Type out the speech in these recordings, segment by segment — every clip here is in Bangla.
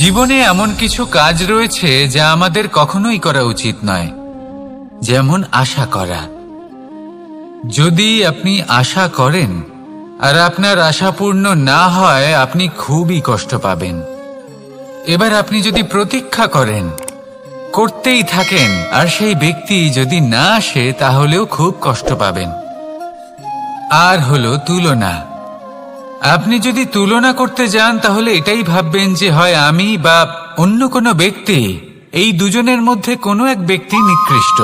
জীবনে এমন কিছু কাজ রয়েছে যা আমাদের কখনোই করা উচিত নয়, যেমন আশা করা। যদি আপনি আশা করেন আর আপনার আশা পূর্ণ না হয়, আপনি খুবই কষ্ট পাবেন। এবার আপনি যদি প্রতীক্ষা করেন, করতেই থাকেন, আর সেই ব্যক্তি যদি না আসে, তাহলেও খুব কষ্ট পাবেন। আর হলো তুলনা। আপনি যদি তুলনা করতে যান, তাহলে এটাই ভাববেন যে হয় আমি বা অন্য কোনো ব্যক্তি, এই দুজনের মধ্যে কোনো এক ব্যক্তি নিকৃষ্ট।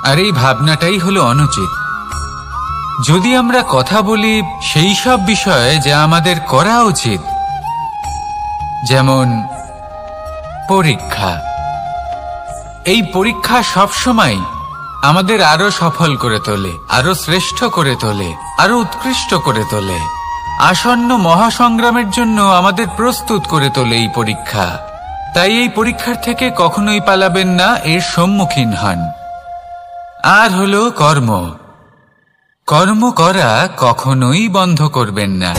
আর এই ভাবনাটাই হলো অনুচিত। যদি আমরা কথা বলি সেই সব বিষয়ে যা আমাদের করা উচিত, যেমন পরীক্ষা। এই পরীক্ষা সবসময় আমাদের আরো সফল করে তোলে, আরো শ্রেষ্ঠ করে তোলে, আরো উৎকৃষ্ট করে তোলে। আসন্ন মহাসংগ্রামের জন্য আমাদের প্রস্তুত করে তোলে এই পরীক্ষা। তাই এই পরীক্ষার থেকে কখনোই পালাবেন না, এর সম্মুখীন হন। আর হলো কর্ম। কর্ম করা কখনোই বন্ধ করবেন না।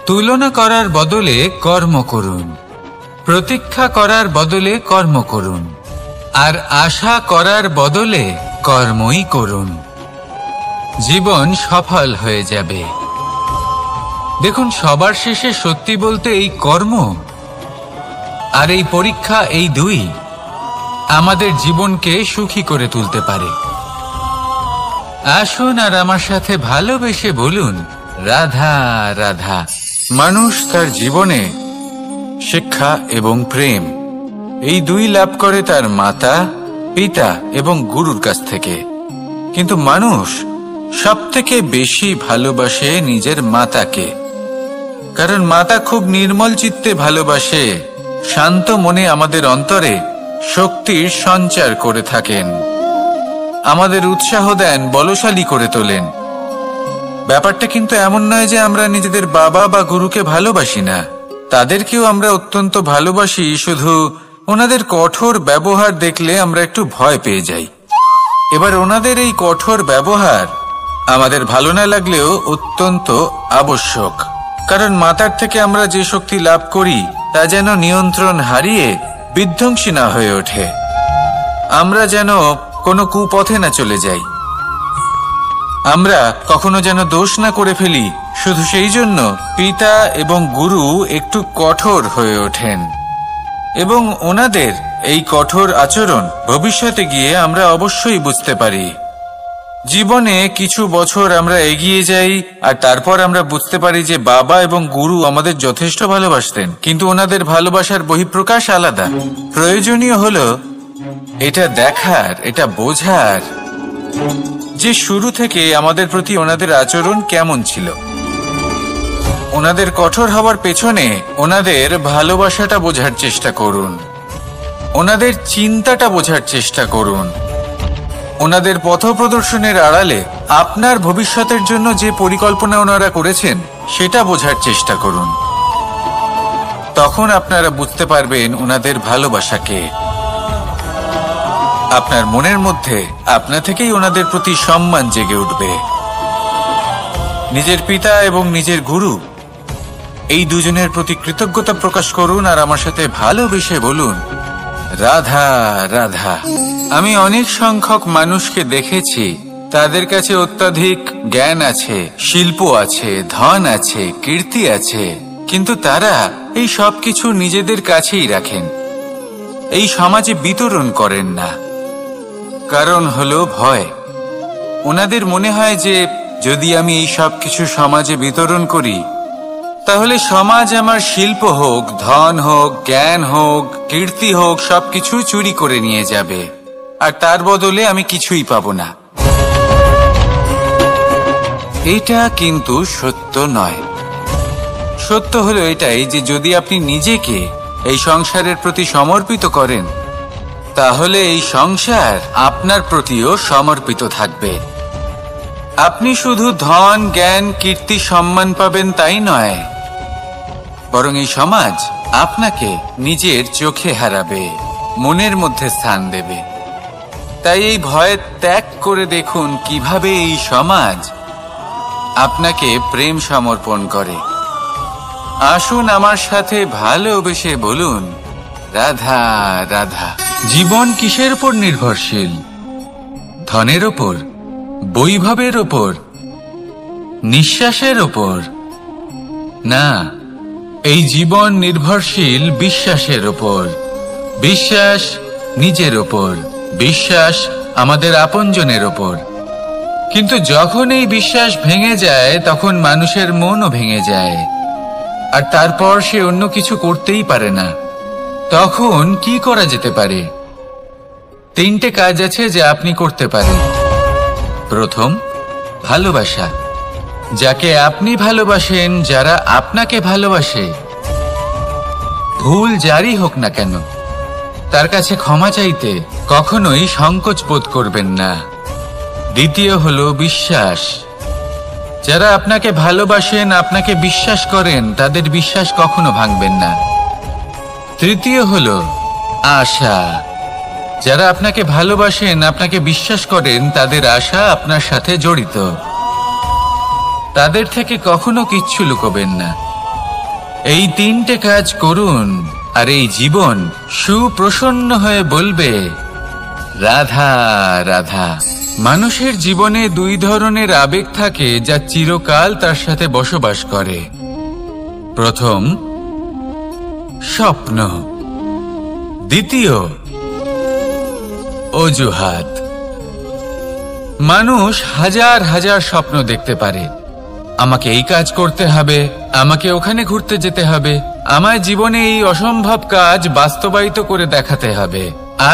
তুলনা করার বদলে কর্ম করুন, প্রতীক্ষা করার বদলে কর্ম করুন, আর আশা করার বদলে কর্মই করুন। জীবন সফল হয়ে যাবে। দেখুন, সবার শেষে সত্যি বলতে এই কর্ম আর এই পরীক্ষা, এই দুই আমাদের জীবনকে সুখী করে তুলতে পারে। আসুন আর আমার সাথে ভালোবেসে বলুন, রাধা রাধা। মানুষ তার জীবনে শিক্ষা এবং প্রেম, এই দুই লাভ করে তার মাতা, পিতা এবং গুরুর কাছ থেকে। কিন্তু মানুষ সবথেকে বেশি ভালোবাসে নিজের মাতাকে, কারণ মাতা খুব নির্মল চিত্তে ভালোবাসে, শান্ত মনে আমাদের অন্তরে শক্তির সঞ্চার করে থাকেন, আমাদের উৎসাহ দেন, বলশালী করে তোলেন। ব্যাপারটা কিন্তু এমন নয় যে আমরা নিজেদের বাবা বা গুরুকে ভালোবাসি না, তাদেরকেও আমরা অত্যন্ত ভালোবাসি। শুধু ওনাদের কঠোর ব্যবহার দেখলে আমরা একটু ভয় পেয়ে যাই। এবার ওনাদের এই কঠোর ব্যবহার আমাদের ভালো না লাগলেও অত্যন্ত আবশ্যক, কারণ মাতার থেকে আমরা যে শক্তি লাভ করি তা যেন নিয়ন্ত্রণ হারিয়ে বিধ্বংসী না হয়ে ওঠে, আমরা যেন কোনো কুপথে না চলে যাই, আমরা কখনো যেন দোষ না করে ফেলি। শুধু সেই জন্য পিতা এবং গুরু একটু কঠোর হয়ে ওঠেন, এবং ওনাদের এই কঠোর আচরণ ভবিষ্যতে গিয়ে আমরা অবশ্যই বুঝতে পারি। জীবনে কিছু বছর আমরা এগিয়ে যাই আর তারপর আমরা বুঝতে পারি যে বাবা এবং গুরু আমাদের যথেষ্ট ভালোবাসতেন, কিন্তু ওনাদের ভালোবাসার বহিঃপ্রকাশ আলাদা। প্রয়োজনীয় হলো এটা দেখার, এটা বোঝার যে শুরু থেকে আমাদের প্রতি ওনাদের আচরণ কেমন ছিল। ওনাদের কঠোর হওয়ার পেছনে ওনাদের ভালোবাসাটা বোঝার চেষ্টা করুন, ওনাদের চিন্তাটা বোঝার চেষ্টা করুন, ওনাদের পথপ্রদর্শনের আড়ালে আপনার ভবিষ্যতের জন্য যে পরিকল্পনা ওনারা করেছেন সেটা বোঝার চেষ্টা করুন। তখন আপনারা বুঝতে পারবেন ওনাদের ভালোবাসাকে। আপনার মনের মধ্যে আপনা থেকেই ওনাদের প্রতি সম্মান জেগে উঠবে। নিজের পিতা এবং নিজের গুরু, এই দুজনের প্রতি কৃতজ্ঞতা প্রকাশ করুন আর আমার সাথে ভালোবেসে বলুন, রাধা রাধা। আমি অনেক সংখ্যক মানুষকে দেখেছি, তাদের কাছে অত্যাধিক জ্ঞান আছে, শিল্প আছে, ধন আছে, কীর্তি আছে, কিন্তু তারা এই সব কিছু নিজেদের কাছেই রাখেন, এই সমাজে বিতরণ করেন না। কারণ হলো ভয়। ওনাদের মনে হয় যে যদি আমি এই সব কিছু সমাজে বিতরণ করি, তাহলে সমাজ আমার শিল্প হোক, ধন হোক, জ্ঞান হোক, কীর্তি হোক, সবকিছু চুরি করে নিয়ে যাবে, আর তার বদলে আমি কিছুই পাবো না। এটা কিন্তু সত্য নয়। সত্য হলো এটাই যে যদি আপনি নিজেকে এই সংসারের প্রতি সমর্পিত করেন, তাহলে এই সংসার আপনার প্রতিও সমর্পিত থাকবে। আপনি শুধু ধন, জ্ঞান, কীর্তি, সম্মান পাবেন তাই নয়, বরং এই সমাজ আপনাকে নিজের চোখে হারাবে, মনের মধ্যে স্থান দেবে। তাই এই ভয় ত্যাগ করে দেখুন কিভাবে এই সমাজ আপনাকে প্রেম সমর্পণ করে। আসুন আমার সাথে ভালোবেসে বলুন, রাধা রাধা। জীবন কিসের উপর নির্ভরশীল? ধনের ওপর, বৈভবের ওপর, নিঃশ্বাসের ওপর? না, এই জীবন নির্ভরশীল বিশ্বাসের ওপর। বিশ্বাস নিজের ওপর, বিশ্বাস আমাদের আপনজনের ওপর। কিন্তু যখন এই বিশ্বাস ভেঙে যায়, তখন মানুষের মনও ভেঙে যায়, আর তারপর সে অন্য কিছু করতেই পারে না। তখন কি করা যেতে পারে? 3টে কাজ আছে যা আপনি করতে পারেন। প্রথম, ভালোবাসা। যাকে আপনি ভালোবাসেন, যারা আপনাকে ভালোবাসে, ভুল যারই হোক না কেন, তার কাছে ক্ষমা চাইতে কখনোই সংকোচ বোধ করবেন না। দ্বিতীয় হলো বিশ্বাস। যারা আপনাকে ভালোবাসেন, আপনাকে বিশ্বাস করেন, তাদের বিশ্বাস কখনো ভাঙবেন না। তৃতীয় হলো আশা। যারা আপনাকে ভালোবাসেন, আপনাকে বিশ্বাস করেন, তাদের আশা আপনার সাথে জড়িত। তাদের থেকে কখনো কিচ্ছু লুকোবেন না। এই 3টে কাজ করুন, আর এই জীবন সুপ্রসন্ন হয়ে বলবে, রাধা রাধা। মানুষের জীবনে 2 ধরনের আবেগ থাকে যা চিরকাল তার সাথে বসবাস করে। প্রথম, স্বপ্ন। দ্বিতীয়, অজুহাত। মানুষ হাজার হাজার স্বপ্ন দেখতে পারে। আমাকে এই কাজ করতে হবে, আমাকে ওখানে ঘুরতে যেতে হবে, আমার জীবনে এই অসম্ভব কাজ বাস্তবায়িত করে দেখাতে হবে,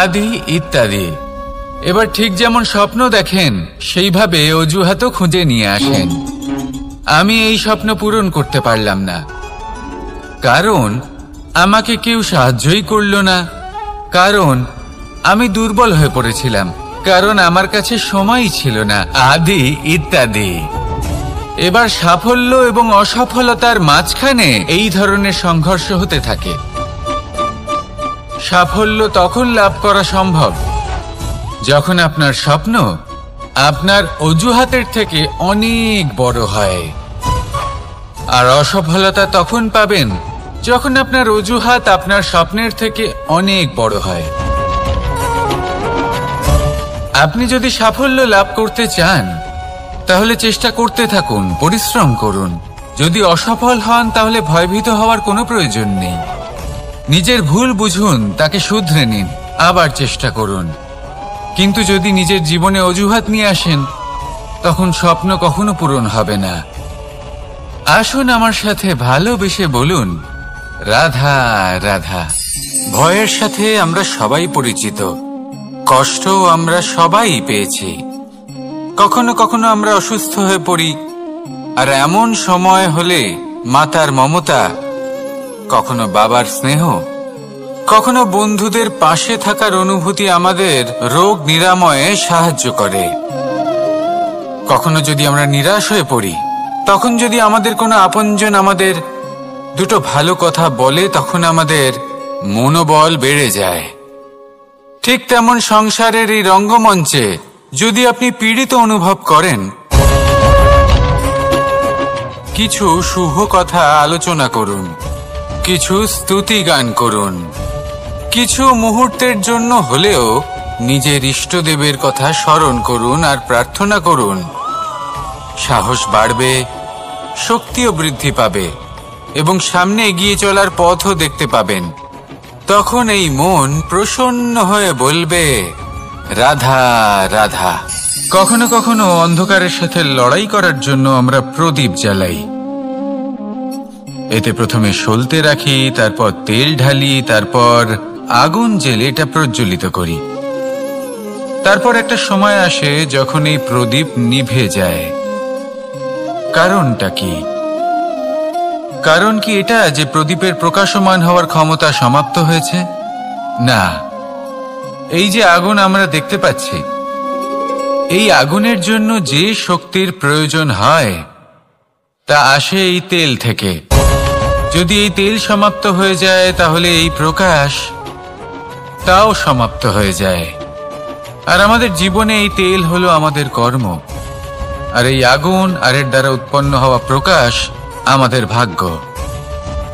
আদি ইত্যাদি। এবার ঠিক যেমন স্বপ্ন দেখেন, সেইভাবে অজুহাতও খুঁজে নিয়ে আসেন। আমি এই স্বপ্ন পূরণ করতে পারলাম না, কারণ আমাকে কেউ সাহায্যই করল না, কারণ আমি দুর্বল হয়ে পড়েছিলাম, কারণ আমার কাছে সময়ই ছিল না, আদি ইত্যাদি। এবার সাফল্য এবং অসফলতার মাঝখানে এই ধরনের সংঘর্ষ হতে থাকে। সাফল্য তখন লাভ করা সম্ভব যখন আপনার স্বপ্ন আপনার অজুহাতের থেকে অনেক বড় হয়, আর অসফলতা তখন পাবেন যখন আপনার অজুহাত আপনার স্বপ্নের থেকে অনেক বড় হয়। আপনি যদি সাফল্য লাভ করতে চান, তাহলে চেষ্টা করতে থাকুন, পরিশ্রম করুন। যদি অসফল হন, তাহলে ভয়ভীত হওয়ার কোনো প্রয়োজন নেই। নিজের ভুল বুঝুন, তাকে শুধরে নিন, আবার চেষ্টা করুন। কিন্তু যদি নিজের জীবনে অজুহাত নিয়ে আসেন, তখন স্বপ্ন কখনো পূরণ হবে না। আসুন আমার সাথে ভালোবেসে বলুন, রাধা রাধা। ভয়ের সাথে আমরা সবাই পরিচিত, কষ্টও আমরা সবাই পেয়েছি। কখনো কখনো আমরা অসুস্থ হয়ে পড়ি, আর এমন সময় হলে মাতার মমতা, কখনো বাবার স্নেহ, কখনো বন্ধুদের পাশে থাকার অনুভূতি আমাদের রোগ নিরাময়ে সাহায্য করে। কখনো যদি আমরা নিরাশ হয়ে পড়ি, তখন যদি আমাদের কোনো আপনজন আমাদের 2টো ভালো কথা বলে, তখন আমাদের মনোবল বেড়ে যায়। ঠিক তেমন সংসারের এই রঙ্গমঞ্চে যদি আপনি পীড়িত অনুভব করেন, কিছু শুভ কথা আলোচনা করুন, কিছু স্তুতি গান করুন, কিছু মুহূর্তের জন্য হলেও নিজের ইষ্টদেবের কথা স্মরণ করুন আর প্রার্থনা করুন। সাহস বাড়বে, শক্তিও বৃদ্ধি পাবে, এবং সামনে এগিয়ে চলার পথও দেখতে পাবেন। তখন এই মন প্রসন্ন হয়ে বলবে, রাধা রাধা। কখনো কখনো অন্ধকারের সাথে লড়াই করার জন্য আমরা প্রদীপ জ্বালাই। এতে প্রথমে সলতে রাখি, তারপর তেল ঢালি, তারপর আগুন জ্বেলে এটা প্রজ্বলিত করি। তারপর একটা সময় আসে যখন এই প্রদীপ নিভে যায়। কারণটা কি? কারণ কি এটা যে প্রদীপের প্রকাশমান হওয়ার ক্ষমতা সমাপ্ত হয়েছে? না, এই যে আগুন আমরা দেখতে পাচ্ছি, এই আগুনের জন্য যে শক্তির প্রয়োজন হয় তা আসে এই তেল থেকে। যদি এই তেল সমাপ্ত হয়ে যায়, তাহলে এই প্রকাশ তাও সমাপ্ত হয়ে যায়। আর আমাদের জীবনে এই তেল হলো আমাদের কর্ম, আর এই আগুন আর এর দ্বারা উৎপন্ন হওয়া প্রকাশ আমাদের ভাগ্য।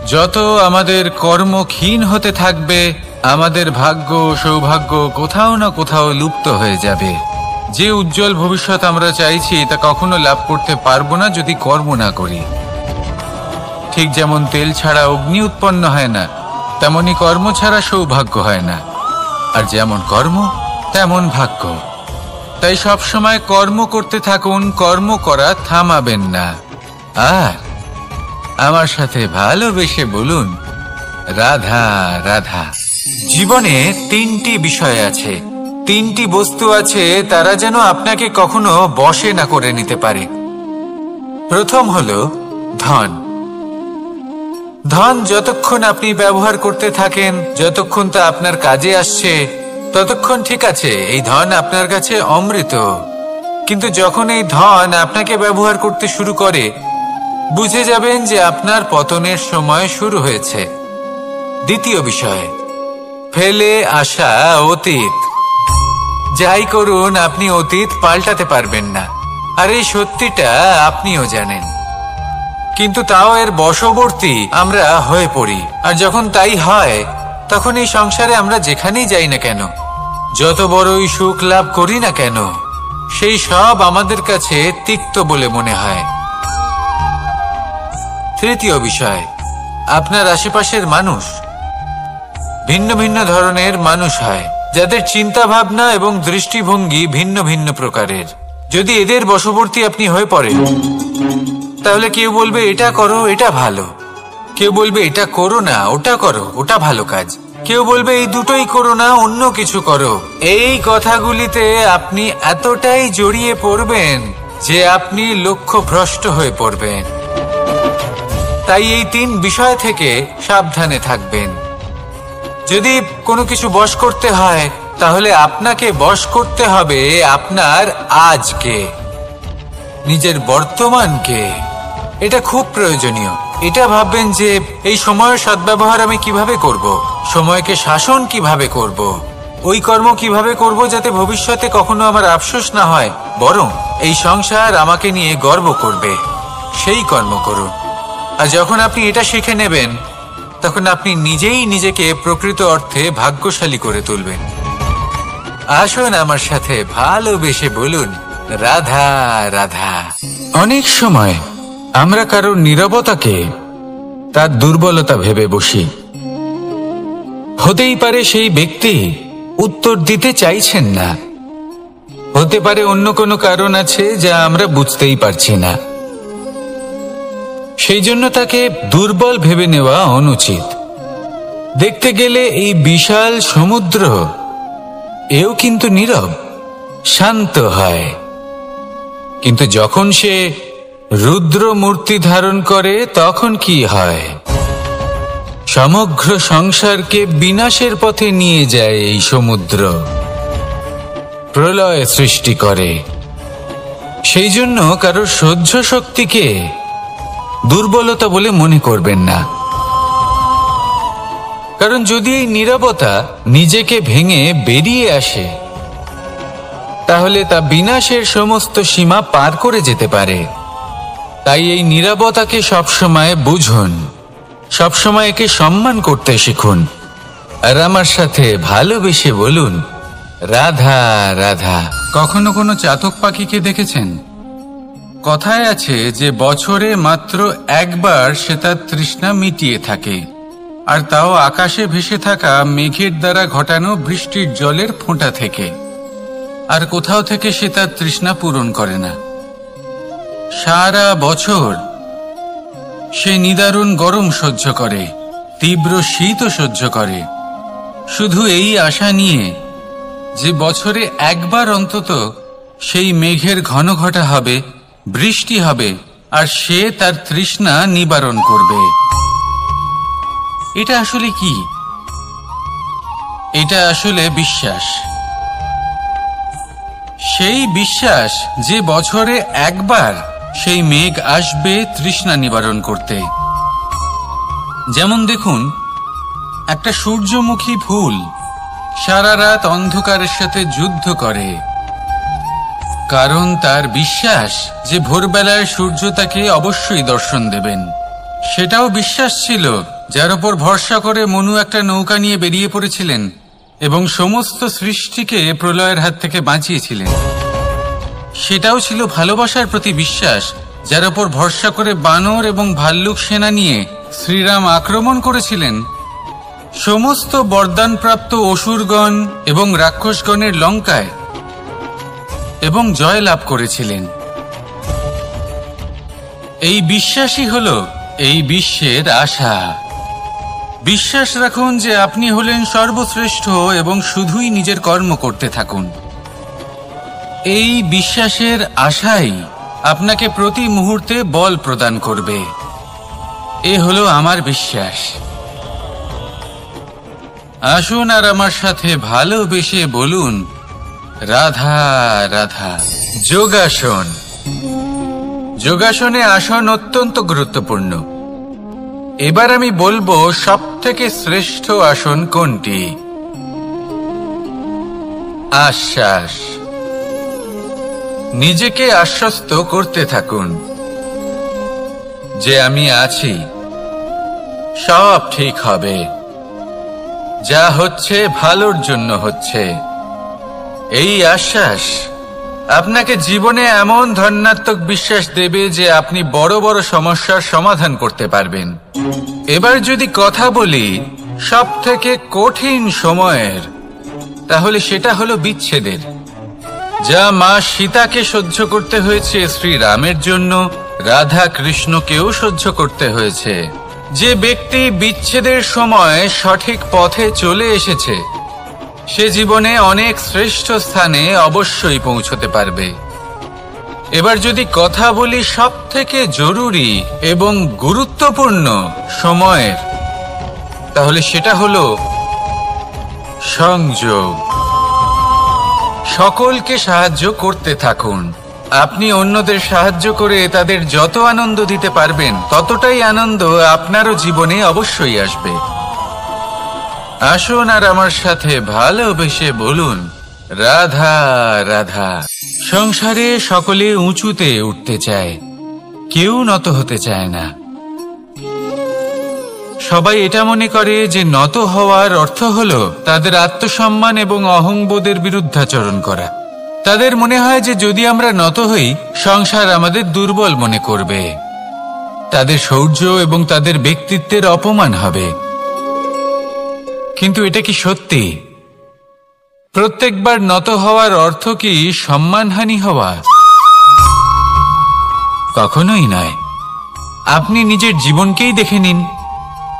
যত আমাদের কর্ম ক্ষীণ হতে থাকবে, আমাদের ভাগ্য সৌভাগ্য কোথাও না কোথাও লুপ্ত হয়ে যাবে। যে উজ্জ্বল ভবিষ্যৎ আমরা চাইছি তা কখনো লাভ করতে পারবো না যদি কর্ম না করি। ঠিক যেমন তেল ছাড়া অগ্নি উৎপন্ন হয় না, তেমনি কর্ম ছাড়া সৌভাগ্য হয় না। আর যেমন কর্ম তেমন ভাগ্য। তাই সব সময় কর্ম করতে থাকুন, কর্ম করা থামাবেন না। আর আমার সাথে ভালোবেসে বলুন, রাধা রাধা। জীবনে তিনটি বিষয় আছে, তিনটি বস্তু আছে, তারা যেন আপনাকে কখনো বশে না করে নিতে পারে। প্রথম হলো ধন। ধন যতক্ষণ আপনি ব্যবহার করতে থাকেন, যতক্ষণ তা আপনার কাজে আসছে, ততক্ষণ ঠিক আছে, এই ধন আপনার কাছে অমৃত। কিন্তু যখন এই ধন আপনাকে ব্যবহার করতে শুরু করে, বুঝে যাবেন যে আপনার পতনের সময় শুরু হয়েছে। দ্বিতীয় বিষয়, ফেলে আসা অতীত। যাই করুন, আপনি অতীত পাল্টাতে পারবেন না, আর এই সত্যিটা আপনিও জানেন। কিন্তু তাও এর বশবর্তী আমরা হয়ে পড়ি। আর যখন তাই হয়, তখন এই সংসারে আমরা যেখানেই যাই না কেন, যত বড়ই সুখ লাভ করি না কেন, সেই সব আমাদের কাছে তিক্ত বলে মনে হয়। তৃতীয় বিষয়, আপনার আশেপাশের মানুষ ভিন্ন ভিন্ন ধরনের মানুষ হয়, যাদের চিন্তা ভাবনা এবং দৃষ্টিভঙ্গি ভিন্ন ভিন্ন প্রকারের। যদি এদের বশবর্তী আপনি হয়ে পড়েন, তাহলে কেউ বলবে এটা করো, এটা ভালো। কেউ বলবে এটা করো না, ওটা করো, ওটা ভালো কাজ। কেউ বলবে এই দুটোই করো না, অন্য কিছু করো। এই কথাগুলিতে আপনি এতটাই জড়িয়ে পড়বেন যে আপনি লক্ষ্যভ্রষ্ট হয়ে পড়বেন। তাই এই তিন বিষয় থেকে সাবধানে থাকবেন। যদি কোনো কিছু বশ করতে হয়, তাহলে আপনাকে বশ করতে হবে আপনার আজকে, নিজের বর্তমানকে। এটা খুব প্রয়োজনীয়। এটা ভাববেন যে এই সময়ের সদ্ব্যবহার আমি কিভাবে করব, সময়কে শাসন কিভাবে করব, ওই কর্ম কিভাবে করব যাতে ভবিষ্যতে কখনো আমার আফসোস না হয়, বরং এই সংসার আমাকে নিয়ে গর্ব করবে, সেই কর্ম করুন। আর যখন আপনি এটা শিখে নেবেন, তখন আপনি নিজেই নিজেকে প্রকৃত অর্থে ভাগ্যশালী করে তুলবেন। আসুন আমার সাথে ভালোবেসে বলুন, রাধা রাধা। অনেক সময় আমরা কারোর নীরবতাকে তার দুর্বলতা ভেবে বসি। হতেই পারে সেই ব্যক্তি উত্তর দিতে চাইছেন না, হতে পারে অন্য কোনো কারণ আছে যা আমরা বুঝতেই পারছি না। সেই জন্য তাকে দুর্বল ভেবে নেওয়া অনুচিত। দেখতে গেলে এই বিশাল সমুদ্র এও কিন্তু নীরব, শান্ত হয়। কিন্তু যখন সে রুদ্র মূর্তি ধারণ করে, তখন কি হয়? সমগ্র সংসারকে বিনাশের পথে নিয়ে যায় এই সমুদ্র, প্রলয় সৃষ্টি করে। সেই জন্য কারোর সহ্য শক্তিকে দুর্বলতা বলে মনে করবেন না। কারণ যদি এই নীরবতা নিজেকে ভেঙে বেরিয়ে আসে, তাহলে তা বিনাশের সমস্ত সীমা পার করে যেতে পারে। তাই এই নীরবতাকে সবসময় বুঝুন, সবসময় একে সম্মান করতে শিখুন। আর আমার সাথে ভালোবেসে বলুন, রাধা রাধা। কখনো কোনো চাতক পাখিকে দেখেছেন? কথায় আছে যে বছরে মাত্র একবার সে তার তৃষ্ণা মিটিয়ে থাকে, আর তাও আকাশে ভেসে থাকা মেঘের দ্বারা ঘটানো বৃষ্টির জলের ফোঁটা থেকে। আর কোথাও থেকে সে তার তৃষ্ণা পূরণ করে না। সারা বছর সে নিদারুণ গরম সহ্য করে, তীব্র শীতও সহ্য করে, শুধু এই আশা নিয়ে যে বছরে একবার অন্তত সেই মেঘের ঘনঘটা হবে, বৃষ্টি হবে, আর সে তার তৃষ্ণা নিবারণ করবে। এটা আসলে কি? এটা আসলে বিশ্বাস। সেই বিশ্বাস যে বছরে একবার সেই মেঘ আসবে তৃষ্ণা নিবারণ করতে। যেমন দেখুন, একটা সূর্যমুখী ফুল সারা রাত অন্ধকারের সাথে যুদ্ধ করে, কারণ তার বিশ্বাস যে ভোরবেলায় সূর্য তাকে অবশ্যই দর্শন দেবেন। সেটাও বিশ্বাস ছিল, যার উপর ভরসা করে মনু একটা নৌকা নিয়ে বেরিয়ে পড়েছিলেন এবং সমস্ত সৃষ্টিকে প্রলয়ের হাত থেকে বাঁচিয়েছিলেন। সেটাও ছিল ভালোবাসার প্রতি বিশ্বাস, যার উপর ভরসা করে বানর এবং ভাল্লুক সেনা নিয়ে শ্রীরাম আক্রমণ করেছিলেন সমস্ত বরদানপ্রাপ্ত অসুরগণ এবং রাক্ষসগণের লঙ্কায় এবং জয় লাভ করেছিলেন। এই বিশ্বাসই হল এই বিশ্বের আশা। বিশ্বাস রাখুন যে আপনি হলেন সর্বশ্রেষ্ঠ এবং শুধুই নিজের কর্ম করতে থাকুন। এই বিশ্বাসের আশাই আপনাকে প্রতি মুহূর্তে বল প্রদান করবে। এ হলো আমার বিশ্বাস। আসুন আর আমার সাথে ভালোবেসে বলুন, রাধা রাধা। যোগাসন। যোগাসনে আসন অত্যন্ত গুরুত্বপূর্ণ। এবার আমি বলবো সবথেকে শ্রেষ্ঠ আসন কোনটি। আশ্বাস। নিজেকে আশ্বস্ত করতে থাকুন যে আমি আছি, সব ঠিক হবে, যা হচ্ছে ভালোর জন্য হচ্ছে। এই আশ্বাস আপনাকে জীবনে এমন ধনাত্মক বিশ্বাস দেবে যে আপনি বড় বড় সমস্যার সমাধান করতে পারবেন। এবার যদি কথা বলি সবথেকে কঠিন সময়ের, তাহলে সেটা হলো বিচ্ছেদের। যা মা সীতাকে সহ্য করতে হয়েছে শ্রীরামের জন্য, রাধা কৃষ্ণকেও সহ্য করতে হয়েছে। যে ব্যক্তি বিচ্ছেদের সময় সঠিক পথে চলে এসেছে, সে জীবনে অনেক শ্রেষ্ঠ স্থানে অবশ্যই পৌঁছতে পারবে। এবার যদি কথা বলি সবথেকে জরুরি এবং গুরুত্বপূর্ণ সময়ের, তাহলে সেটা হলো সংযোগ। সকলকে সাহায্য করতে থাকুন। আপনি অন্যদের সাহায্য করে তাদের যত আনন্দ দিতে পারবেন, ততটাই আনন্দ আপনারও জীবনে অবশ্যই আসবে। আসুন আর আমার সাথে ভালোবেসে বলুন, রাধা রাধা। সংসারে সকলে উঁচুতে উঠতে চায়, কেউ নত হতে চায় না। সবাই এটা মনে করে যে নত হওয়ার অর্থ হলো তাদের আত্মসম্মান এবং অহংবোধের বিরুদ্ধাচরণ করা। তাদের মনে হয় যে যদি আমরা নত হই, সংসার আমাদের দুর্বল মনে করবে, তাদের শৌর্য এবং তাদের ব্যক্তিত্বের অপমান হবে। কিন্তু এটা কি সত্যি? প্রত্যেকবার নত হওয়ার অর্থ কি সম্মানহানি হওয়া? কখনোই নয়। আপনি নিজের জীবনকেই দেখে নিন।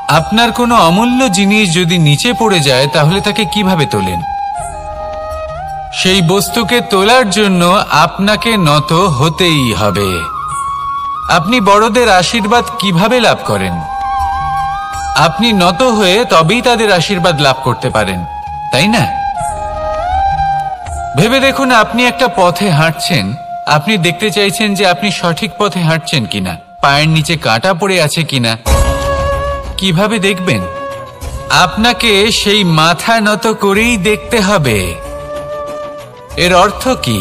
আপনার কোনো অমূল্য জিনিস যদি নিচে পড়ে যায়, তাহলে তাকে কিভাবে তোলেন? সেই বস্তুকে তোলার জন্য আপনাকে নত হতেই হবে। আপনি বড়দের আশীর্বাদ কিভাবে লাভ করেন? আপনি নত হয়ে তবেই তাদের আশীর্বাদ লাভ করতে পারেন, তাই না? ভেবে দেখুন, আপনি একটা পথে হাঁটছেন। আপনি দেখতে চাইছেন যে আপনি সঠিক পথে হাঁটছেন কিনা, পায়ের নিচে কাঁটা পড়ে আছে কিনা। কিভাবে দেখবেন? আপনাকে সেই মাথা নত করেই দেখতে হবে। এর অর্থ কি?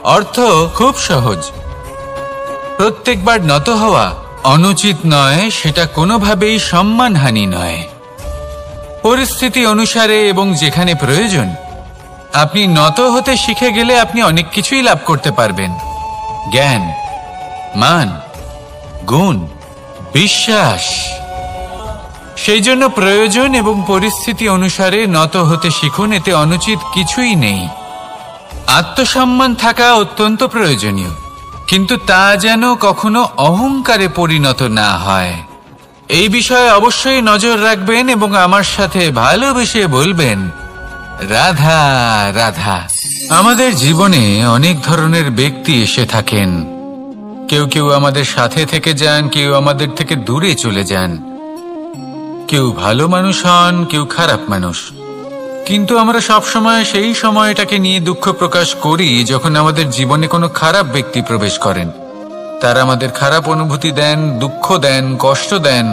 অর্থ খুব সহজ। প্রত্যেকবার নত হওয়া অনুচিত নয়, সেটা কোনোভাবেই সম্মানহানি নয়। পরিস্থিতি অনুসারে এবং যেখানে প্রয়োজন, আপনি নত হতে শিখে গেলে আপনি অনেক কিছুই লাভ করতে পারবেন। জ্ঞান, মান, গুণ, বিশ্বাস। সেই জন্য প্রয়োজন এবং পরিস্থিতি অনুসারে নত হতে শিখুন। এতে অনুচিত কিছুই নেই। আত্মসম্মান থাকা অত্যন্ত প্রয়োজনীয়, কিন্তু তা যেন কখনো অহংকারে পরিণত না হয়। এই বিষয়ে অবশ্যই নজর রাখবেন এবং আমার সাথে ভালোবেসে বলবেন, রাধা রাধা। আমাদের জীবনে অনেক ধরনের ব্যক্তি এসে থাকেন। কেউ কেউ আমাদের সাথে থেকে যান, কেউ আমাদের থেকে দূরে চলে যান। কেউ ভালো মানুষ হন, কেউ খারাপ মানুষ। কিন্তু আমরা সবসময় সেই সময়টাকে নিয়ে দুঃখ প্রকাশ করি যখন আমাদের জীবনে কোনো খারাপ ব্যক্তি প্রবেশ করেন। তারা আমাদের খারাপ অনুভূতি দেন, দুঃখ দেন, কষ্ট দেন।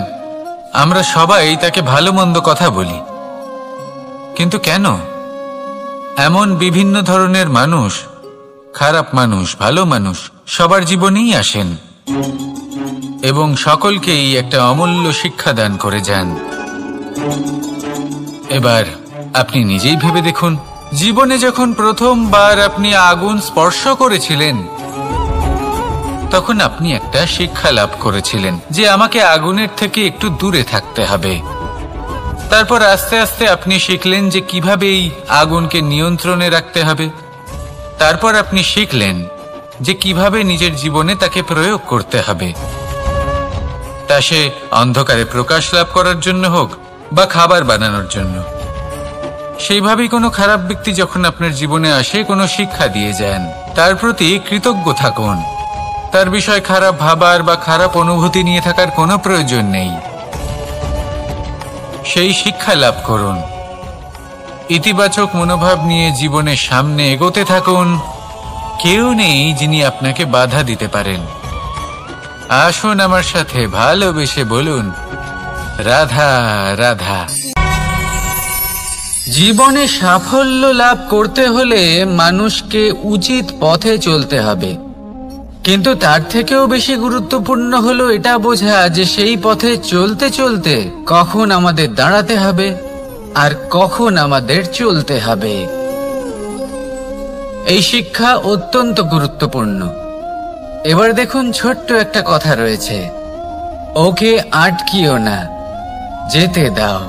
আমরা সবাই তাকে ভালো মন্দ কথা বলি। কিন্তু কেন? এমন বিভিন্ন ধরনের মানুষ, খারাপ মানুষ, ভালো মানুষ, সবার জীবনেই আসেন। এবং সকলকেই একটা অমূল্য শিক্ষা দান করে যান। এবার আপনি নিজেই ভেবে দেখুন, জীবনে যখন প্রথমবার আপনি আগুন স্পর্শ করেছিলেন তখন আপনি একটা শিক্ষা লাভ করেছিলেন যে আমাকে আগুনের থেকে একটু দূরে থাকতে হবে। তারপর আস্তে আস্তে আপনি শিখলেন যে কিভাবে এই আগুনকে নিয়ন্ত্রণে রাখতে হবে। তারপর আপনি শিখলেন যে কিভাবে নিজের জীবনে তাকে প্রয়োগ করতে হবে, তা সে অন্ধকারে প্রকাশ লাভ করার জন্য হোক বা খাবার বানানোর জন্য। সেইভাবেই কোনো খারাপ ব্যক্তি যখন আপনার জীবনে আসে কোনো শিক্ষা দিয়ে যান, তার প্রতি কৃতজ্ঞ থাকুন। তার বিষয় খারাপ ভাবার বা খারাপ অনুভূতি নিয়ে থাকার কোনো প্রয়োজন নেই। সেই শিক্ষা লাভ করুন, ইতিবাচক মনোভাব নিয়ে জীবনের সামনে এগোতে থাকুন। কেউ নেই যিনি আপনাকে বাধা দিতে পারেন। আসুন আমার সাথে ভালোবেসে বলুন, রাধা রাধা। জীবনে সাফল্য লাভ করতে হলে মানুষকে উচিত পথে চলতে হবে, কিন্তু তার থেকেও বেশি গুরুত্বপূর্ণ হলো এটা বোঝা যে সেই পথে চলতে চলতে কখন আমাদের দাঁড়াতে হবে আর কখন আমাদের চলতে হবে। এই শিক্ষা অত্যন্ত গুরুত্বপূর্ণ। এবার দেখুন, ছোট্ট একটা কথা রয়েছে, ওকে আটকিও না, যেতে দাও।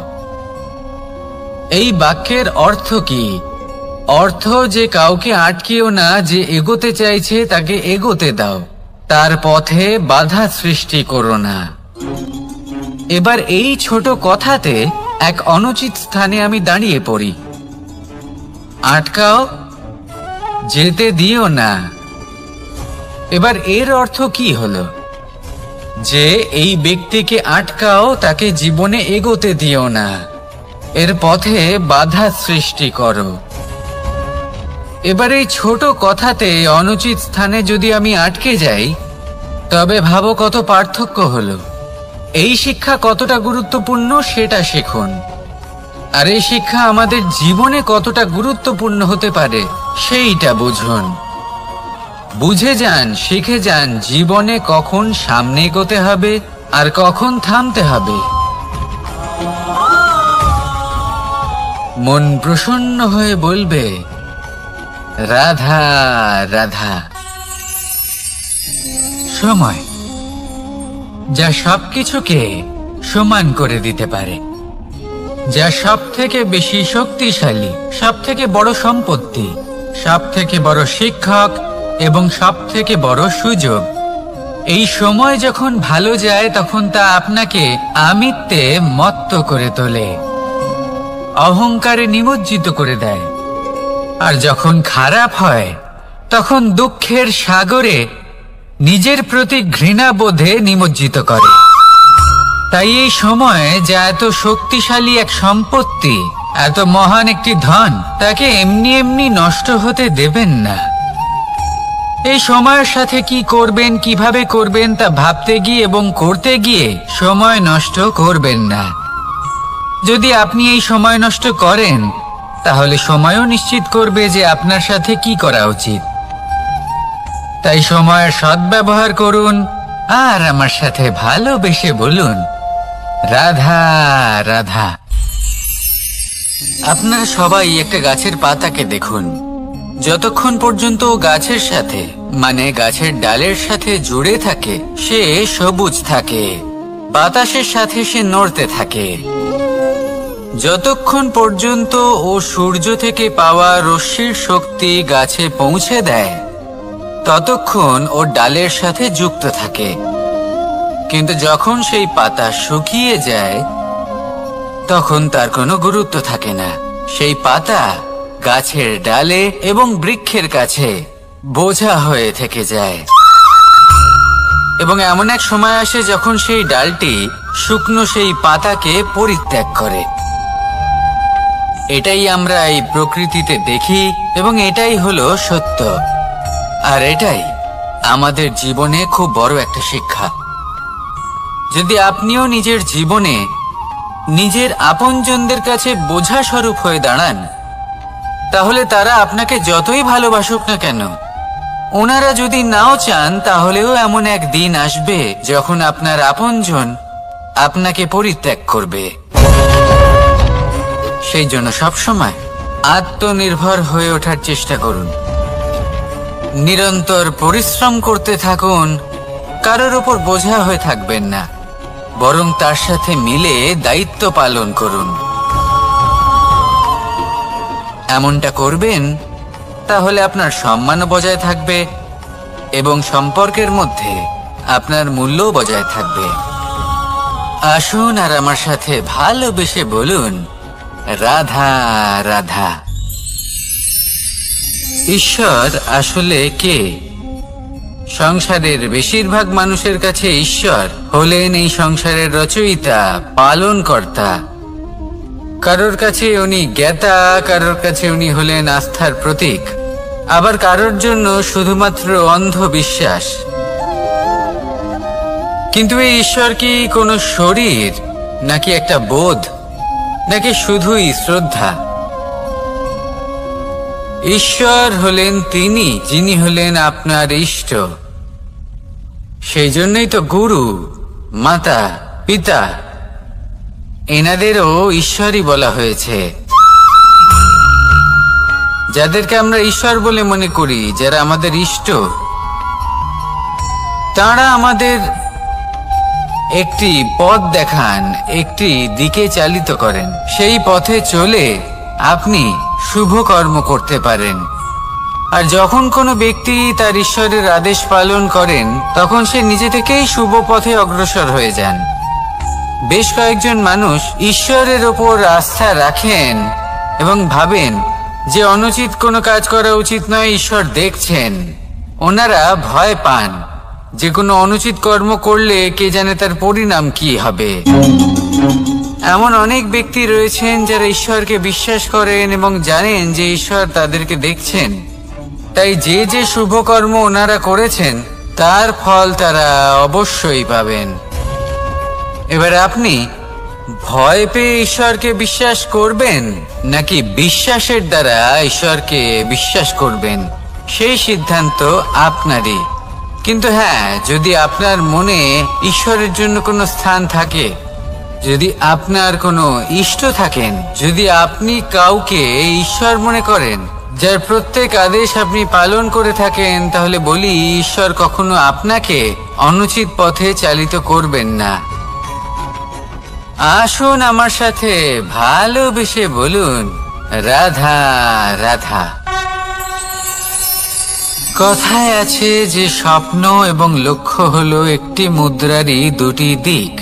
এই বাক্যের অর্থ কি? অর্থ যে কাউকে আটকিও না, যে এগোতে চাইছে তাকে এগোতে দাও, তার পথে বাধা সৃষ্টি করো না। এবার এই ছোট কথাতে এক অনুচিত স্থানে আমি দাঁড়িয়ে পড়ি। আটকাও, যেতে দিও না। এবার এর অর্থ কি হলো? যে এই ব্যক্তিকে আটকাও, তাকে জীবনে এগোতে দিও না, এর পথে বাধা সৃষ্টি করো। এবার এই ছোট কথাতে অনুচিত স্থানে যদি আমি আটকে যাই, তবে ভাবো কত পার্থক্য হলো। এই শিক্ষা কতটা গুরুত্বপূর্ণ সেটা শিখুন। আর এই শিক্ষা আমাদের জীবনে কতটা গুরুত্বপূর্ণ হতে পারে সেইটা বুঝুন। বুঝে যান, শিখে যান জীবনে কখন সামনে এগোতে হবে আর কখন থামতে হবে। মন প্রসন্ন হয়ে বলবে, রাধা রাধা। সময় যা সবকিছুকে সমান করে দিতে পারে, যা সব থেকে বেশি শক্তিশালী, সব থেকে বড় সম্পত্তি, সব থেকে বড় শিক্ষক এবং সব থেকে বড় সুযোগ। এই সময় যখন ভালো যায় তখন তা আপনাকে আমিত্বে মত্ত করে তোলে, অহংকারে নিমজ্জিত করে দেয়। আর যখন খারাপ হয় তখন দুঃখের সাগরে নিজের প্রতি ঘৃণাবোধে নিমজ্জিত করে। তাই এই সময় যা এত শক্তিশালী এক সম্পত্তি, এত মহান একটি ধন, তাকে এমনি এমনি নষ্ট হতে দেবেন না। এই সময়ের সাথে কি করবেন, কিভাবে করবেন তা ভাবতে গিয়ে এবং করতে গিয়ে সময় নষ্ট করবেন না। যদি আপনি এই সময় নষ্ট করেন, তাহলে সময়ও নিশ্চিত করবে যে আপনার সাথে কি করা উচিত। তাই সময়ের সদ্ব্যবহার করুন আর আমার সাথে ভালোবেসে বলুন, রাধা রাধা। আপনারা সবাই একটা গাছের পাতাকে দেখুন। যতক্ষণ পর্যন্ত গাছের সাথে, মানে গাছের ডালের সাথে জুড়ে থাকে, সে সবুজ থাকে, বাতাসের সাথে সে নড়তে থাকে। যতক্ষণ পর্যন্ত ও সূর্য থেকে পাওয়া রশ্মির শক্তি গাছে পৌঁছে দেয়, ততক্ষণ ও ডালের সাথে যুক্ত থাকে। কিন্তু যখন সেই পাতা শুকিয়ে যায়, তখন তার কোনো গুরুত্ব থাকে না। সেই পাতা গাছের ডালে এবং বৃক্ষের কাছে বোঝা হয়ে থেকে যায়। এবং এমন এক সময় আসে যখন সেই ডালটি শুকনো সেই পাতাকে পরিত্যাগ করে। এটাই আমরা এই প্রকৃতিতে দেখি এবং এটাই হলো সত্য। আর এটাই আমাদের জীবনে খুব বড় একটা শিক্ষা। যদি আপনিও নিজের জীবনে নিজের আপনজনদের কাছে বোঝা স্বরূপ হয়ে দাঁড়ান, তাহলে তারা আপনাকে যতই ভালোবাসুক না কেন, ওনারা যদি নাও চান তাহলেও এমন এক দিন আসবে যখন আপনার আপনজন আপনাকে পরিত্যাগ করবে। সেই জন্য সবসময় আত্মনির্ভর হয়ে ওঠার চেষ্টা করুন। নিরন্তর পরিশ্রম করতে থাকুন, কারোর উপর বোঝা হয়ে থাকবেন না, বরং তার সাথে মিলে দায়িত্ব পালন করুন। এমনটা করবেন তাহলে আপনার সম্মানও বজায় থাকবে এবং সম্পর্কের মধ্যে আপনার মূল্যও বজায় থাকবে। আসুন আর আমার সাথে ভালোবেসে বলুন, রাধা রাধা। ঈশ্বর আসলে কে? সংসারের বেশিরভাগ মানুষের কাছে ঈশ্বর হলেন এই সংসারের রচয়িতা, পালনকর্তা। কারোর কাছে উনি জ্ঞাতা, কারোর কাছে উনি হলেন আস্থার প্রতীক, আবার কারোর জন্য শুধুমাত্র অন্ধবিশ্বাস। কিন্তু এই ঈশ্বর কি কোনো শরীর, নাকি একটা বোধ, নাকি শুধুই শ্রদ্ধা? ঈশ্বর হলেন তিনি যিনি হলেন আপনার ইষ্ট। সেই জন্যই তো গুরু, মাতা, পিতা এনাদেরও ঈশ্বরই বলা হয়েছে। যাদেরকে আমরা ঈশ্বর বলে মনে করি, যারা আমাদের ইষ্ট, তারা আমাদের একটি পথ দেখান, একটি দিকে চালিত করেন। সেই পথে চলে আপনি শুভ কর্ম করতে পারেন। আর যখন কোনো ব্যক্তি তার ঈশ্বরের আদেশ পালন করেন, তখন সে নিজে থেকেই শুভ পথে অগ্রসর হয়ে যান। বেশ কয়েকজন মানুষ ঈশ্বরের ওপর আস্থা রাখেন এবং ভাবেন যে অনুচিত কোনো কাজ করা উচিত নয়, ঈশ্বর দেখছেন। ওনারা ভয় পান যে কোনো অনুচিত কর্ম করলে কে জানে তার পরিণাম কি হবে। এমন অনেক ব্যক্তি রয়েছেন যারা ঈশ্বরকে বিশ্বাস করেন এবং জানেন যে ঈশ্বর তাদেরকে দেখছেন। তাই যে যে শুভ কর্ম ওনারা করেছেন তার ফল তারা অবশ্যই পাবেন। এবার আপনি ভয় পেয়ে ঈশ্বরকে বিশ্বাস করবেন, নাকি বিশ্বাসের দ্বারা ঈশ্বরকে বিশ্বাস করবেন, সেই সিদ্ধান্ত আপনারই। কিন্তু হ্যাঁ, যদি আপনার মনে ঈশ্বরের জন্য কোনো স্থান থাকে, যদি আপনার কোনো ইষ্ট থাকেন, যদি আপনি কাউকে ঈশ্বর মনে করেন, যার প্রত্যেক আদেশ আপনি পালন করে থাকেন, তাহলে বলি, ঈশ্বর কখনো আপনাকে অনুচিত পথে চালিত করবেন না। আসুন আমার সাথে ভালোবেসে বলুন, রাধা রাধা। কথায় আছে যে স্বপ্ন এবং লক্ষ্য হলো একটি মুদ্রারই দুটি দিক।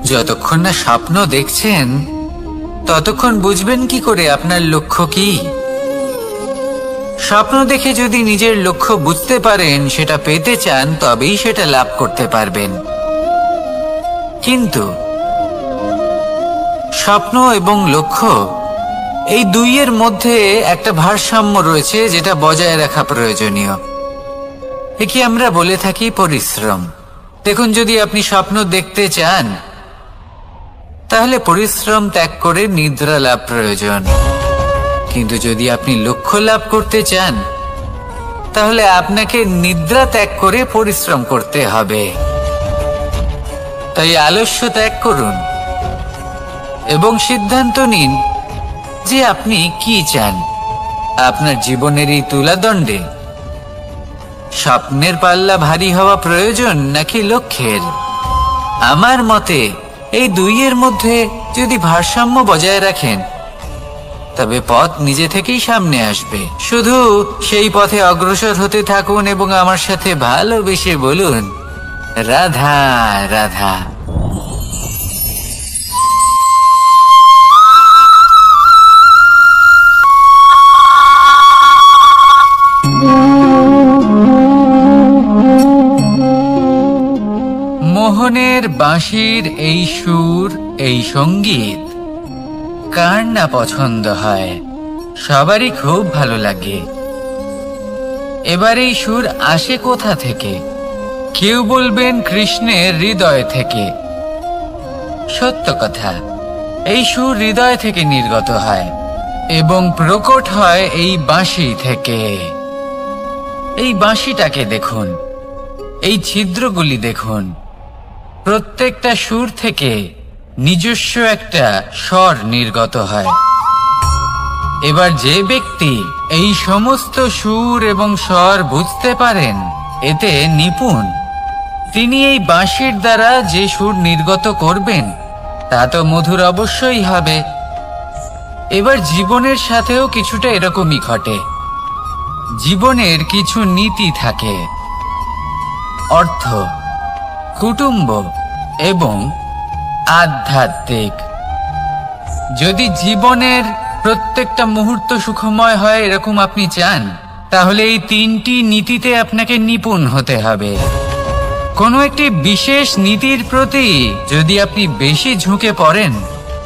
যতক্ষণ না স্বপ্ন দেখছেন ততক্ষণ বুঝবেন কি করে আপনার লক্ষ্য কি? স্বপ্ন দেখে যদি নিজের লক্ষ্য বুঝতে পারেন, সেটা পেতে চান, তবেই সেটা লাভ করতে পারবেন। কিন্তু স্বপ্ন এবং লক্ষ্য এই দুইয়ের মধ্যে একটা ভারসাম্য রয়েছে, যেটা বজায় রাখা প্রয়োজনীয়। একে আমরা বলে থাকি পরিশ্রম। দেখুন, যদি আপনি স্বপ্ন দেখতে চান, তাহলে পরিশ্রম ত্যাগ করে নিদ্রা লাভ প্রয়োজন। কিন্তু যদি আপনি লক্ষ্য লাভ করতে চান, তাহলে আপনাকে নিদ্রা ত্যাগ করে পরিশ্রম করতে হবে। তাই আলস্য ত্যাগ করুন এবং সিদ্ধান্ত নিন যে আপনি কি চান। আপনার জীবনের এই তুলাদণ্ডে স্বপ্নের পাল্লা ভারী হওয়া প্রয়োজন নাকি লক্ষ্যের? আমার মতে এই দুইয়ের মধ্যে যদি ভারসাম্য বজায় রাখেন, তবে পথ নিজে থেকেই সামনে আসবে। শুধু সেই পথে অগ্রসর হতে থাকুন এবং আমার সাথে ভালোবেসে বলুন, রাধা রাধা। মোহনের বাঁশির এই সুর, এই সঙ্গীত কার না পছন্দ হয়? সবারই খুব ভালো লাগে। এবার এই সুর আসে কোথা থেকে? কেউ বলবেন কৃষ্ণের হৃদয় থেকে। সত্য কথা, এই সুর হৃদয় থেকে নির্গত হয় এবং প্রকট হয় এই বাঁশি থেকে। এই বাঁশিটাকে দেখুন, এই ছিদ্রগুলি দেখুন, প্রত্যেকটা সুর থেকে নিজস্ব একটা স্বর নির্গত হয়। এবার যে ব্যক্তি এই সমস্ত সুর এবং স্বর বুঝতে পারেন, এতে নিপুণ, তিনি এই বাঁশির দ্বারা যে সুর নির্গত করবেন তা তো মধুর অবশ্যই হবে। এবার জীবনের সাথেও কিছুটা এরকমই ঘটে। জীবনের কিছু নীতি থাকে, অর্থ, কুটুম্ব এবং আধ্যাত্মিক। যদি জীবনের প্রত্যেকটা মুহূর্ত সুখময় হয় এরকম আপনি চান, তাহলে এই তিনটি নীতিতে আপনাকে নিপুণ হতে হবে। কোনো একটি বিশেষ নীতির প্রতি যদি আপনি বেশি ঝুঁকে পড়েন,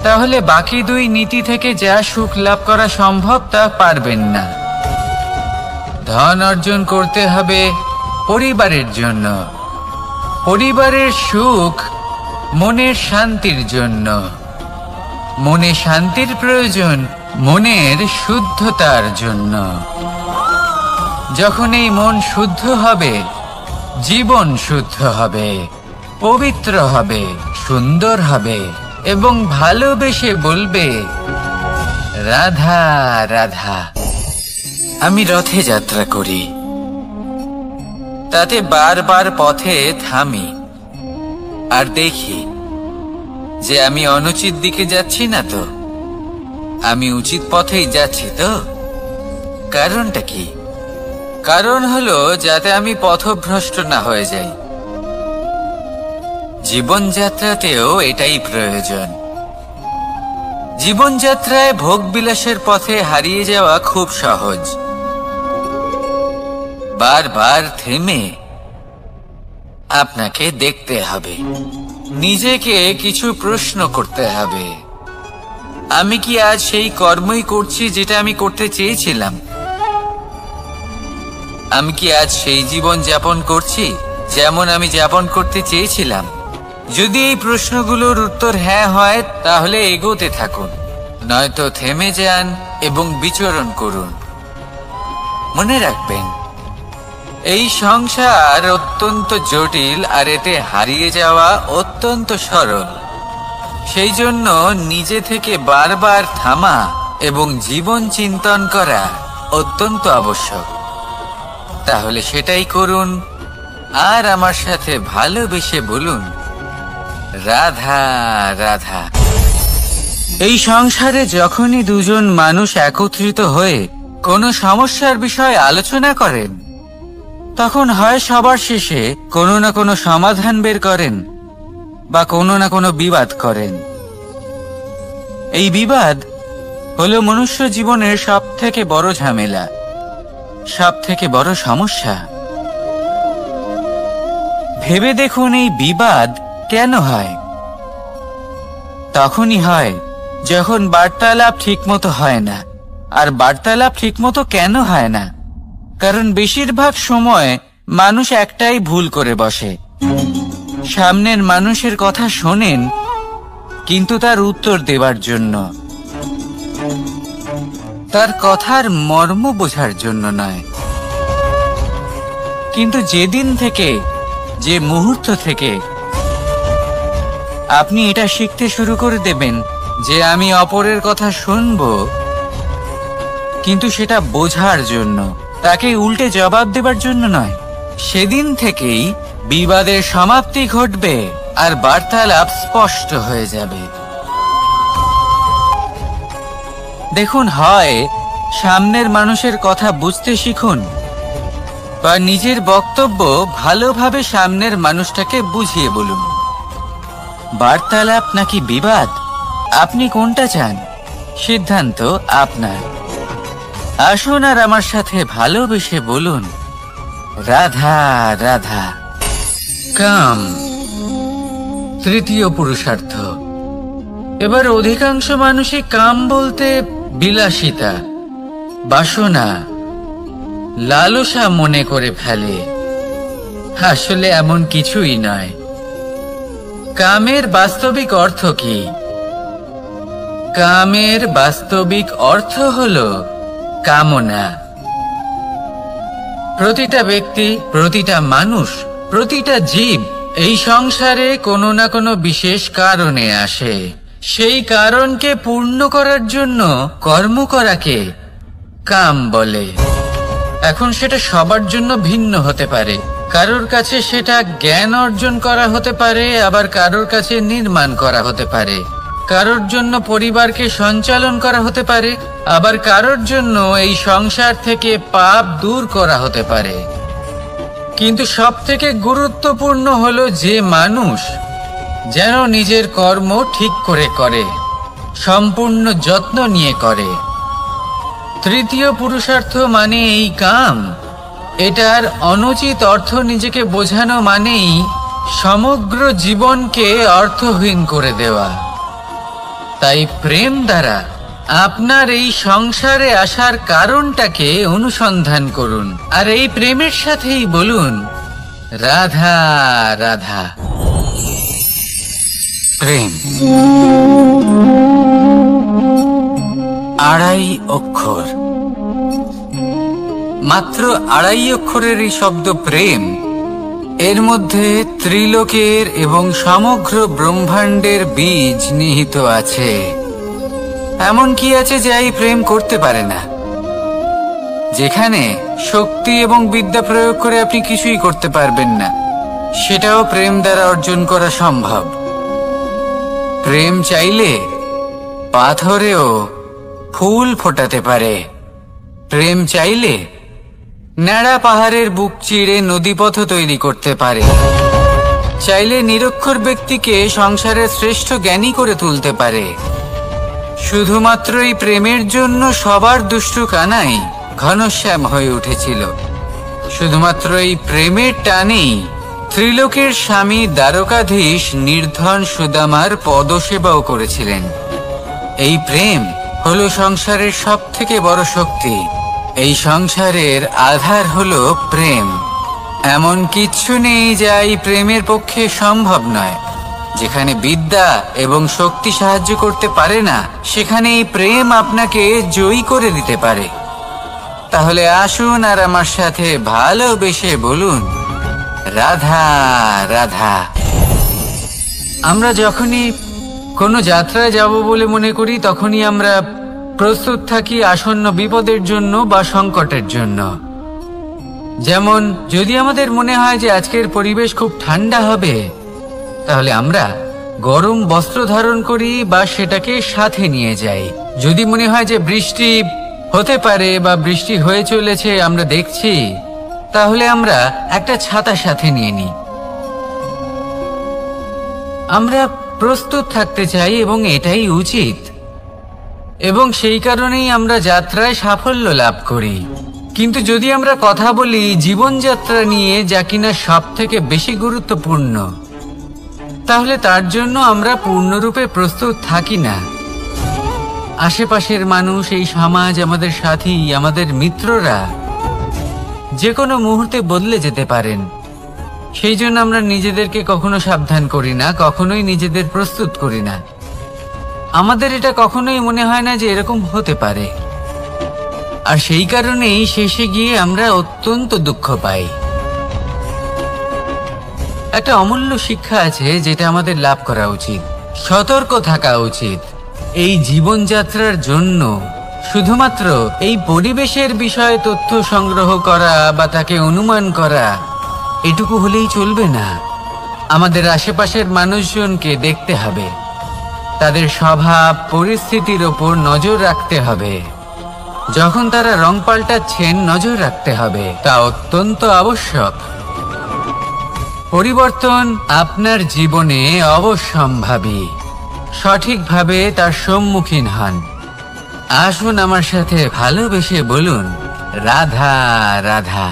তাহলে বাকি দুই নীতি থেকে যা সুখ লাভ করা সম্ভব তা পারবেন না। ধন অর্জন করতে হবে পরিবারের জন্য, পরিবারের সুখ মনের শান্তির জন্য, মনে শান্তির প্রয়োজন মনের শুদ্ধতার জন্য। যখন এই মন শুদ্ধ হবে, জীবন শুদ্ধ হবে, পবিত্র হবে, সুন্দর হবে এবং ভালোবেসে বলবে, রাধা রাধা। আমি রথে যাত্রা করি, তাতে বারবার পথে থামি আর দেখি যে আমি অনুচিত দিকে যাচ্ছি না তো, আমি উচিত পথেই যাচ্ছি তো। কারণটা কি? কারণ হলো যাতে আমি পথভ্রষ্ট না হয়ে যাই। জীবনযাত্রাতেও এটাই প্রয়োজন। জীবনযাত্রায় ভোগবিলাসের পথে হারিয়ে যাওয়া খুব সহজ। বারবার থেমে আপনাকে দেখতে হবে, নিজেকে কিছু প্রশ্ন করতে হবে। আমি কি আজ সেই কর্মই করছি যেটা আমি করতে চেয়েছিলাম? আমি কি আজ সেই জীবন যাপন করছি যেমন আমি যাপন করতে চেয়েছিলাম? যদি এই প্রশ্নগুলোর উত্তর হ্যাঁ হয়, তাহলে এগোতে থাকুন, নয়তো থেমে যান এবং বিচরণ করুন। মনে রাখবেন, এই সংসার অত্যন্ত জটিল আর এতে হারিয়ে যাওয়া অত্যন্ত সরল। সেই জন্য নিজে থেকে বারবার থামা এবং জীবন চিন্তন করা অত্যন্ত আবশ্যক। তাহলে সেটাই করুন আর আমার সাথে ভালোবেসে বলুন, রাধা রাধা। এই সংসারে যখনই দুজন মানুষ একত্রিত হয়ে কোনো সমস্যার বিষয়ে আলোচনা করেন, তখন হয় সবার শেষে কোনো না কোনো সমাধান বের করেন বা কোনো না কোনো বিবাদ করেন। এই বিবাদ হলো মনুষ্য জীবনের সব থেকে বড় ঝামেলা, সব থেকে বড় সমস্যা। ভেবে দেখুন, এই বিবাদ কেন হয়? তখনই হয় যখন বার্তালাপ ঠিকমতো হয় না। আর বার্তালাপ ঠিকমতো কেন হয় না? কারণ বেশিরভাগ সময় মানুষ একটাই ভুল করে বসে। সামনের মানুষের কথা শোনেন, কিন্তু তার উত্তর দেওয়ার জন্য, তার কথার মর্ম বোঝার জন্য নয়। কিন্তু যেদিন থেকে, যে মুহূর্ত থেকে আপনি এটা শিখতে শুরু করে দেবেন যে আমি অপরের কথা শুনবো, কিন্তু সেটা বোঝার জন্য, তাকে উল্টে জবাব দেবার জন্য নয়, সেদিন থেকেই বিবাদের সমাপ্তি ঘটবে আর বার্তালাপ স্পষ্ট হয়ে যাবে। দেখুন, হয় সামনের মানুষের কথা বুঝতে শিখুন বা নিজের বক্তব্য ভালোভাবে সামনের মানুষটাকে বুঝিয়ে বলুন। বার্তালাপ নাকি বিবাদ, আপনি কোনটা চান? সিদ্ধান্ত আপনার। আসুন আর আমার সাথে ভালোবেসে বলুন, রাধা রাধা। কাম, তৃতীয় পুরুষার্থ। এবার অধিকাংশ মানুষই কাম বলতে বিলাসিতা, বাসনা, লালসা মনে করে ফেলে। আসলে এমন কিছুই নয়। কামের বাস্তবিক অর্থ কি? কামের বাস্তবিক অর্থ হলো কামনা। প্রতিটা ব্যক্তি, প্রতিটা মানুষ, প্রতিটা জীব এই সংসারে কোনো না কোনো বিশেষ কারণে আসে। সেই কারণকে পূর্ণ করার জন্য কর্ম করাকে কাম বলে। এখন সেটা সবার জন্য ভিন্ন হতে পারে। কারোর কাছে সেটা জ্ঞান অর্জন করা হতে পারে, আবার কারোর কাছে নির্মাণ করা হতে পারে। কারোর জন্য পরিবারকে সঞ্চালন করা হতে পারে, আবার কারোর জন্য এই সংসার থেকে পাপ দূর করা হতে পারে। কিন্তু সবথেকে গুরুত্বপূর্ণ হলো যে মানুষ যেন নিজের কর্ম ঠিক করে করে, সম্পূর্ণ যত্ন নিয়ে করে। তৃতীয় পুরুষার্থ মানে এই কাম। এটার অনুচিত অর্থ নিজেকে বোঝানো মানেই সমগ্র জীবনকে অর্থহীন করে দেওয়া। তাই প্রেম দ্বারা আপনার এই সংসারে আসার কারণটাকে অনুসন্ধান করুন, আর এই প্রেমের সাথেই বলুন রাধা রাধা। প্রেম 2.5 অক্ষর, মাত্র 2.5 অক্ষরের এই শব্দ প্রেম, এর মধ্যে ত্রিলোকের এবং সমগ্র ব্রহ্মাণ্ডের বীজ নিহিত আছে। এমন কি আছে যে এই প্রেম করতে পারে না? যেখানে শক্তি এবং বিদ্যা প্রয়োগ করে আপনি কিছুই করতে পারবেন না, সেটাও প্রেম দ্বারা অর্জন করা সম্ভব। প্রেম চাইলে পাথরেও ফুল ফোটাতে পারে। প্রেম চাইলে ন্যাড়া পাহাড়ের বুক চিরে নদীপথ তৈরি করতে পারে। চাইলে নিরক্ষর ব্যক্তিকে সংসারের শ্রেষ্ঠ জ্ঞানী করে তুলতে পারে। শুধুমাত্র এই প্রেমের জন্য সবার দুষ্টু কানাই ঘনশ্যাম হয়ে উঠেছিল। শুধুমাত্র এই প্রেমের টানেই ত্রিলোকের স্বামী দ্বারকাধীশ নির্ধন সুদামার পদসেবাও করেছিলেন। এই প্রেম হলো সংসারের সবথেকে বড় শক্তি। এই সংসারের আধার হলো প্রেম। এমন কিচ্ছু নেই যা এই প্রেমের পক্ষে সম্ভব নয়। যেখানে বিদ্যা এবং শক্তি সাহায্য করতে পারে না, সেখানে এই প্রেম আপনাকে জয়ী করে দিতে পারে। তাহলে আসুন আর আমার সাথে ভালোবেসে বলুন রাধা রাধা। আমরা যখনই কোনো যাত্রায় যাব বলে মনে করি, তখনই আমরা প্রস্তুত থাকি আসন্ন বিপদের জন্য বা সংকটের জন্য। যেমন যদি আমাদের মনে হয় যে আজকের পরিবেশ খুব ঠান্ডা হবে, তাহলে আমরা গরম বস্ত্র ধারণ করি বা সেটাকে সাথে নিয়ে যাই। যদি মনে হয় যে বৃষ্টি হতে পারে বা বৃষ্টি হয়ে চলেছে, আমরা দেখছি, তাহলে আমরা একটা ছাতা সাথে নিয়ে নিই। আমরা প্রস্তুত থাকতে চাই এবং এটাই উচিত, এবং সেই কারণেই আমরা যাত্রায় সাফল্য লাভ করি। কিন্তু যদি আমরা কথা বলি জীবনযাত্রা নিয়ে, যা কিনা সব থেকে বেশি গুরুত্বপূর্ণ, তাহলে তার জন্য আমরা পূর্ণরূপে প্রস্তুত থাকি না। আশেপাশের মানুষ, এই সমাজ, আমাদের সাথী, আমাদের মিত্ররা যে কোনো মুহূর্তে বদলে যেতে পারেন। সেই জন্য আমরা নিজেদেরকে কখনো সাবধান করি না, কখনোই নিজেদের প্রস্তুত করি না। আমাদের এটা কখনোই মনে হয় না যে এরকম হতে পারে, আর সেই কারণেই শেষে গিয়ে আমরা অত্যন্ত দুঃখ পাই। একটা অমূল্য শিক্ষা আছে যেটা আমাদের লাভ করা উচিত। সতর্ক থাকা উচিত। এই জীবনযাত্রার জন্য শুধুমাত্র এই পরিবেশের বিষয়ে তথ্য সংগ্রহ করা বা তাকে অনুমান করা, এটুকু হলেই চলবে না। আমাদের আশেপাশের মানুষজনকে দেখতে হবে, তাদের স্বভাব পরিস্থিতির ওপর নজর রাখতে হবে। যখন তারা রং পাল্টাচ্ছেন, নজর রাখতে হবে। তা অত্যন্ত আবশ্যক। পরিবর্তন আপনার জীবনে অবশ্যম্ভাবী। সঠিকভাবে তার সম্মুখীন হন। আসুন আমার সাথে ভালোবেসে বলুন রাধা রাধা।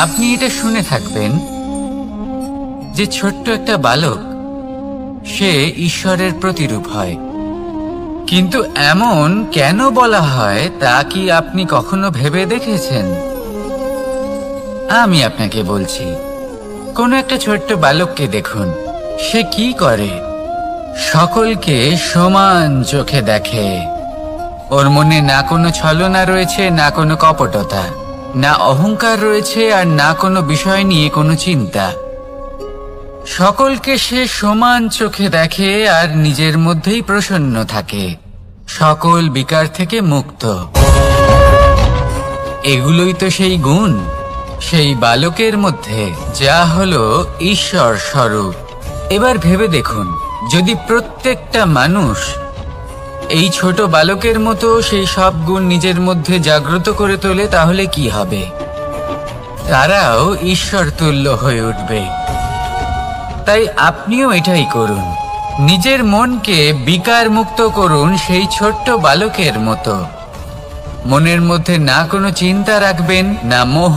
আপনি এটা শুনে থাকবেন যে ছোট্ট একটা বালক, সে ঈশ্বরের প্রতিরূপ হয়। কিন্তু এমন কেন বলা হয় তা কি আপনি কখনো ভেবে দেখেছেন? আমি আপনাকে বলছি। কোনো একটা ছোট্ট বালককে দেখুন, সে কি করে? সকলকে সমান চোখে দেখে। ওর মনে না কোনো ছলনা রয়েছে, না কোনো কপটতা। না অহংকার রয়েছে আর না কোনো বিষয় নিয়ে কোনো চিন্তা। সকলকে সে সমান চোখে দেখে আর নিজের মধ্যেই প্রসন্ন থাকে, সকল বিকার থেকে মুক্ত। এগুলোই তো সেই গুণ, সেই বালকের মধ্যে যা হলো ঈশ্বর স্বরূপ। এবার ভেবে দেখুন, যদি প্রত্যেকটা মানুষ এই ছোট বালকের মতো সেই সব গুণ নিজের মধ্যে জাগ্রত করে তোলে, তাহলে কি হবে? তারাও ঈশ্বর তুল্য হয়ে উঠবে। তাই আপনিও এটাই করুন, নিজের মনকে বিকার মুক্ত করুন সেই ছোট্ট বালকের মতো। মনের মধ্যে না কোনো চিন্তা রাখবেন, না মোহ।